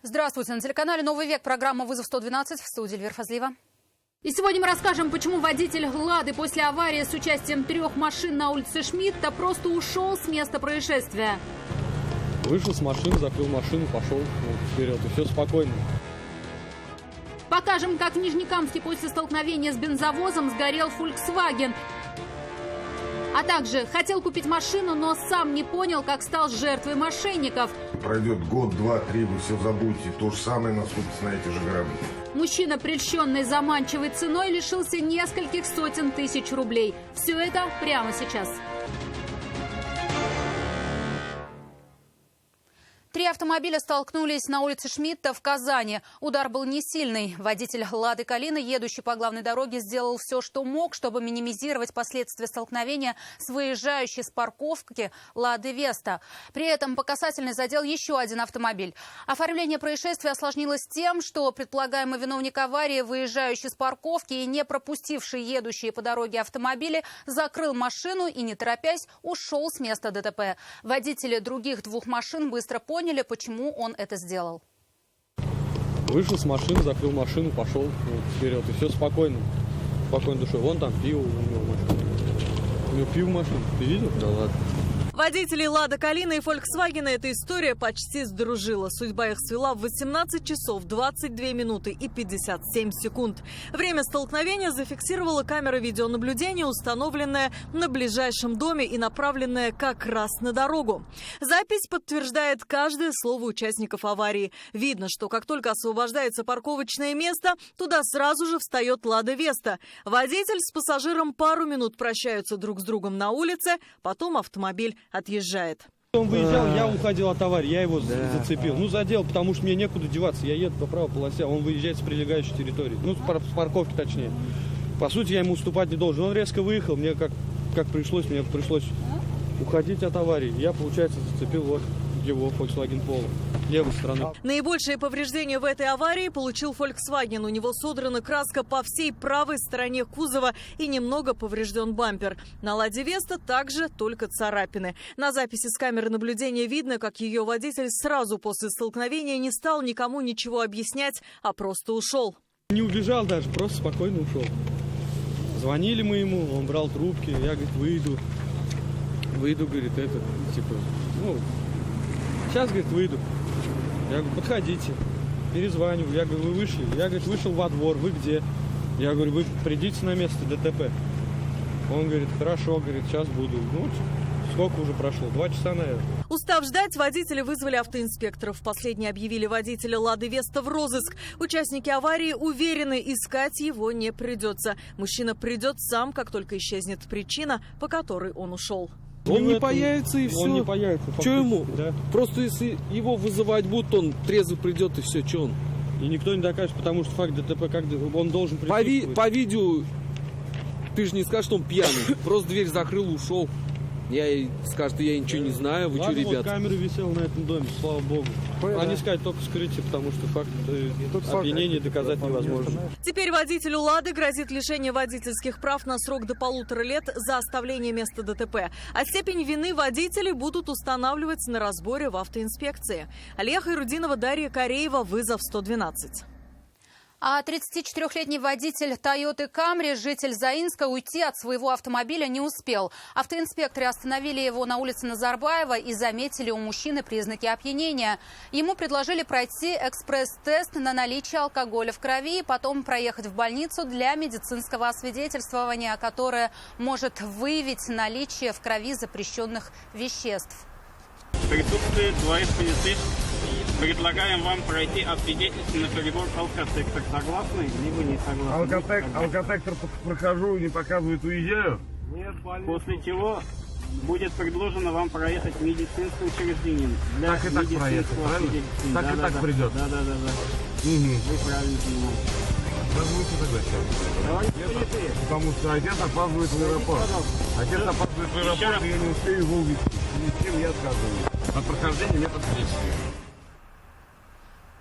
Здравствуйте. На телеканале «Новый век» программа «Вызов 112» в студии Эльвира Фазлиева. И сегодня мы расскажем, почему водитель «Лады» после аварии с участием 3 машин на улице Шмидта просто ушел с места происшествия. Вышел с машины, закрыл машину, пошел вперед, и все спокойно. Покажем, как в Нижнекамске после столкновения с бензовозом сгорел Volkswagen. А также хотел купить машину, но сам не понял, как стал жертвой мошенников. Пройдет год, два, три, вы все забудете. То же самое наступит на эти же грабли. Мужчина, прельщенный заманчивой ценой, лишился нескольких сотен тысяч рублей. Все это прямо сейчас. 3 автомобиля столкнулись на улице Шмидта в Казани. Удар был не сильный. Водитель «Лады Калина», едущий по главной дороге, сделал все, что мог, чтобы минимизировать последствия столкновения с выезжающей с парковки «Лады Веста». При этом по касательной задел еще один автомобиль. Оформление происшествия осложнилось тем, что предполагаемый виновник аварии, выезжающий с парковки и не пропустивший едущие по дороге автомобили, закрыл машину и, не торопясь, ушел с места ДТП. Водители других 2 машин быстро поняли, почему он это сделал. Вышел с машины, закрыл машину, пошел вперед, и все спокойно. Спокойной душой. Вон там пиво у него в машине. У него пиво в машине. Ты видел? Да ладно. Водителей «Лада Калина» и «Фольксвагена» эта история почти сдружила. Судьба их свела в 18 часов 22 минуты и 57 секунд. Время столкновения зафиксировала камера видеонаблюдения, установленная на ближайшем доме и направленная как раз на дорогу. Запись подтверждает каждое слово участников аварии. Видно, что как только освобождается парковочное место, туда сразу же встает «Лада Веста». Водитель с пассажиром пару минут прощаются друг с другом на улице, потом автомобиль отъезжает. Он выезжал, я уходил от аварии, я его зацепил. Ну, задел, потому что мне некуда деваться. Я еду по правой полосе, а он выезжает с прилегающей территории. Ну, с парковки точнее. По сути, я ему уступать не должен. Он резко выехал, мне как пришлось, уходить от аварии. Я, получается, зацепил вот его Volkswagen Polo левой стороны. Наибольшие повреждения в этой аварии получил Volkswagen. У него содрана краска по всей правой стороне кузова и немного поврежден бампер. На «Ладе Веста» также только царапины. На записи с камеры наблюдения видно, как ее водитель сразу после столкновения не стал никому ничего объяснять, а просто ушел. Не убежал даже, просто спокойно ушел. Звонили мы ему, он брал трубки, я, говорит, выйду, говорит, сейчас, говорит, выйду. Я говорю, подходите, перезваниваю. Я говорю, вы вышли? Я, говорит, вышел во двор, вы где? Я говорю, вы придите на место ДТП. Он говорит, хорошо, говорит, сейчас буду. Ну, сколько уже прошло? 2 часа, наверное. Устав ждать, водители вызвали автоинспекторов. Последние объявили водителя «Лады Веста» в розыск. Участники аварии уверены, искать его не придется. Мужчина придет сам, как только исчезнет причина, по которой он ушел. Он не появится и все. Он не появится. Что ему? Да. Просто если его вызывать будут, он трезво придет и все. Что он? И никто не докажет, потому что факт ДТП, как он должен присутствовать. По видео ты же не скажешь, что он пьяный. Просто дверь закрыл, ушел. Скажет, я ничего не знаю, вы что, ребят? Вот камера висела на этом доме, слава богу. Они сказать только скрытие, потому что факт опьянения доказать невозможно. Теперь водителю «Лады» грозит лишение водительских прав на срок до 1,5 лет за оставление места ДТП. А степень вины водителей будут устанавливать на разборе в автоинспекции. Алия Хайрудинова, Дарья Кореева, «Вызов 112». А 34-летний водитель «Тойоты Камри», житель Заинска, уйти от своего автомобиля не успел. Автоинспекторы остановили его на улице Назарбаева и заметили у мужчины признаки опьянения. Ему предложили пройти экспресс-тест на наличие алкоголя в крови и потом проехать в больницу для медицинского освидетельствования, которое может выявить наличие в крови запрещенных веществ. Присутствует 2 полицейских. Предлагаем вам пройти освидетельствование на прибор алкотестер. Согласны? Либо не согласны? Алкотестер прохожу, не показывает, уезжаю. Нет, после чего будет предложено вам проехать в медицинское учреждение. Для так и так проехать, правильно? Так и так придет. Да. Вы правильно понимаете. Разумеется тогда сейчас. Потому что отец опаздывает в аэропорт. Отец опаздывает в аэропорт, и я не успею его увезти. С чем я отказываю. От прохождения метод следствия.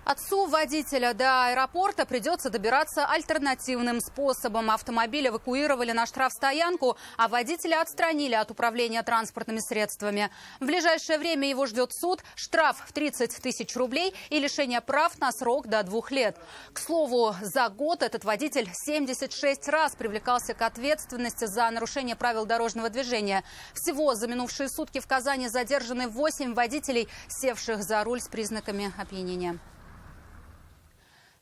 Отцу водителя до аэропорта придется добираться альтернативным способом. Автомобиль эвакуировали на штрафстоянку, а водителя отстранили от управления транспортными средствами. В ближайшее время его ждет суд, штраф в 30 тысяч рублей и лишение прав на срок до 2 лет. К слову, за год этот водитель 76 раз привлекался к ответственности за нарушение правил дорожного движения. Всего за минувшие сутки в Казани задержаны 8 водителей, севших за руль с признаками опьянения.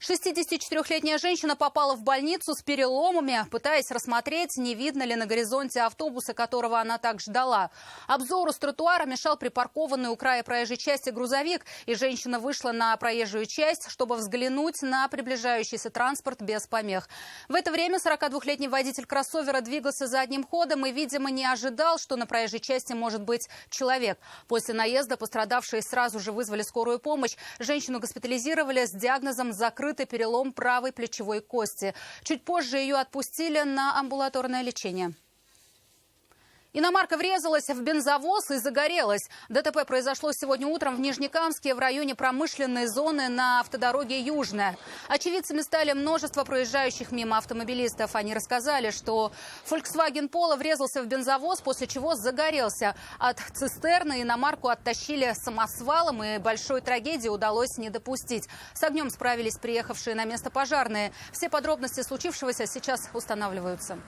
64-летняя женщина попала в больницу с переломами, пытаясь рассмотреть, не видно ли на горизонте автобуса, которого она так ждала. Обзору с тротуара мешал припаркованный у края проезжей части грузовик, и женщина вышла на проезжую часть, чтобы взглянуть на приближающийся транспорт без помех. В это время 42-летний водитель кроссовера двигался задним ходом и, видимо, не ожидал, что на проезжей части может быть человек. После наезда пострадавшие сразу же вызвали скорую помощь. Женщину госпитализировали с диагнозом «закрытый перелом правой плечевой кости». Чуть позже ее отпустили на амбулаторное лечение. Иномарка врезалась в бензовоз и загорелась. ДТП произошло сегодня утром в Нижнекамске в районе промышленной зоны на автодороге Южная. Очевидцами стали множество проезжающих мимо автомобилистов. Они рассказали, что Volkswagen Polo врезался в бензовоз, после чего загорелся. От цистерны иномарку оттащили самосвалом, и большой трагедии удалось не допустить. С огнем справились приехавшие на место пожарные. Все подробности случившегося сейчас устанавливаются.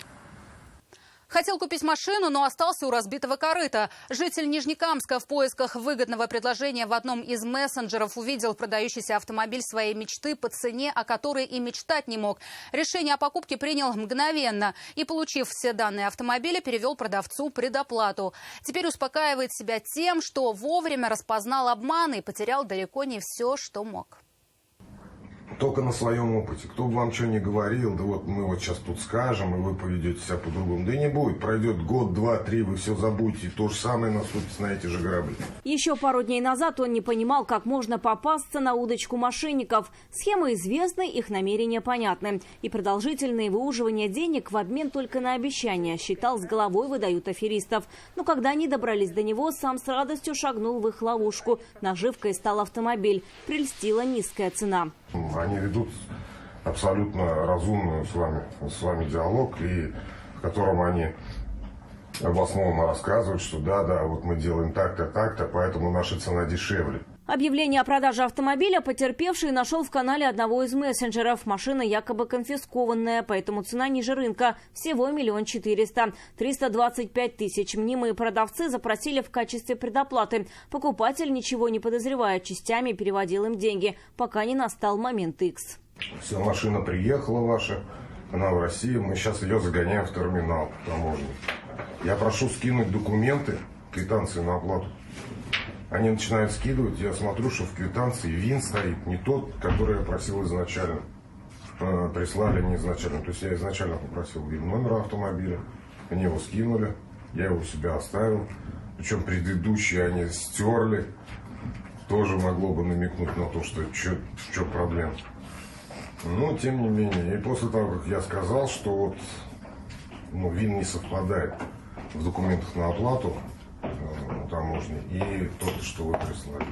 Хотел купить машину, но остался у разбитого корыта. Житель Нижнекамска в поисках выгодного предложения в одном из мессенджеров увидел продающийся автомобиль своей мечты по цене, о которой и мечтать не мог. Решение о покупке принял мгновенно и, получив все данные автомобиля, перевел продавцу предоплату. Теперь успокаивает себя тем, что вовремя распознал обман и потерял далеко не все, что мог. Только на своем опыте. Кто бы вам что ни говорил, да вот мы вот сейчас тут скажем, и вы поведете себя по-другому. Да и не будет. Пройдет год, два, три, вы все забудете. И то же самое наступит на эти же грабли. Еще пару дней назад он не понимал, как можно попасться на удочку мошенников. Схемы известны, их намерения понятны. И продолжительные выуживания денег в обмен только на обещания, считал, с головой выдают аферистов. Но когда они добрались до него, сам с радостью шагнул в их ловушку. Наживкой стал автомобиль. Прельстила низкая цена. Они ведут абсолютно разумную с вами диалог, и в котором они обоснованно рассказывают, что да, вот мы делаем так-то, поэтому наша цена дешевле. Объявление о продаже автомобиля потерпевший нашел в канале одного из мессенджеров. Машина якобы конфискованная, поэтому цена ниже рынка. Всего 1 400 000. 325 тысяч мнимые продавцы запросили в качестве предоплаты. Покупатель, ничего не подозревая, частями переводил им деньги, пока не настал момент X. Все, машина приехала ваша, она в России. Мы сейчас ее загоняем в терминал таможенный. Я прошу скинуть документы, квитанции на оплату. Они начинают скидывать, я смотрю, что в квитанции ВИН стоит не тот, который я просил изначально. Прислали не изначально. То есть я изначально попросил ВИН номера автомобиля, они его скинули, я его у себя оставил. Причем предыдущие они стерли. Тоже могло бы намекнуть на то, что проблема. Но тем не менее. И после того, как я сказал, что вот ВИН не совпадает в документах на оплату таможни и то, что вы прислали.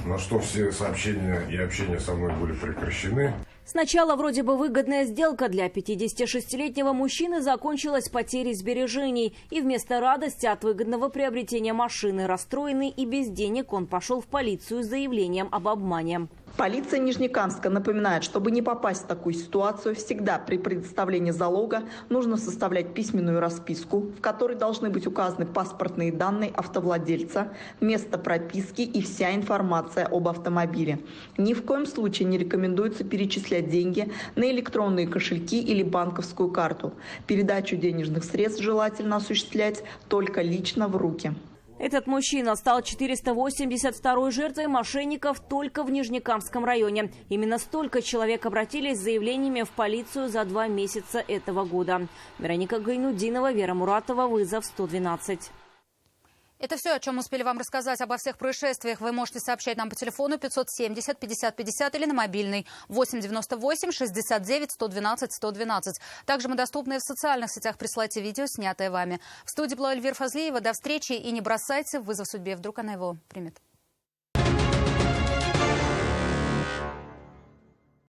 На что все сообщения и общение со мной были прекращены. Сначала вроде бы выгодная сделка для 56-летнего мужчины закончилась потерей сбережений. И вместо радости от выгодного приобретения машины, расстроенный и без денег, он пошел в полицию с заявлением об обмане. Полиция Нижнекамска напоминает, чтобы не попасть в такую ситуацию, всегда при предоставлении залога нужно составлять письменную расписку, в которой должны быть указаны паспортные данные автовладельца, место прописки и вся информация об автомобиле. Ни в коем случае не рекомендуется перечислять деньги на электронные кошельки или банковскую карту. Передачу денежных средств желательно осуществлять только лично в руки. Этот мужчина стал 482-й жертвой мошенников только в Нижнекамском районе. Именно столько человек обратились с заявлениями в полицию за 2 месяца этого года. Вероника Гайнудинова, Вера Муратова, вызов 112. Это все, о чем успели вам рассказать. Обо всех происшествиях вы можете сообщать нам по телефону 570 50 50 или на мобильный 8 98 69 112 112. Также мы доступны в социальных сетях. Присылайте видео, снятое вами. В студии была Эльвира Фазлиева. До встречи и не бросайте вызов судьбе. Вдруг она его примет.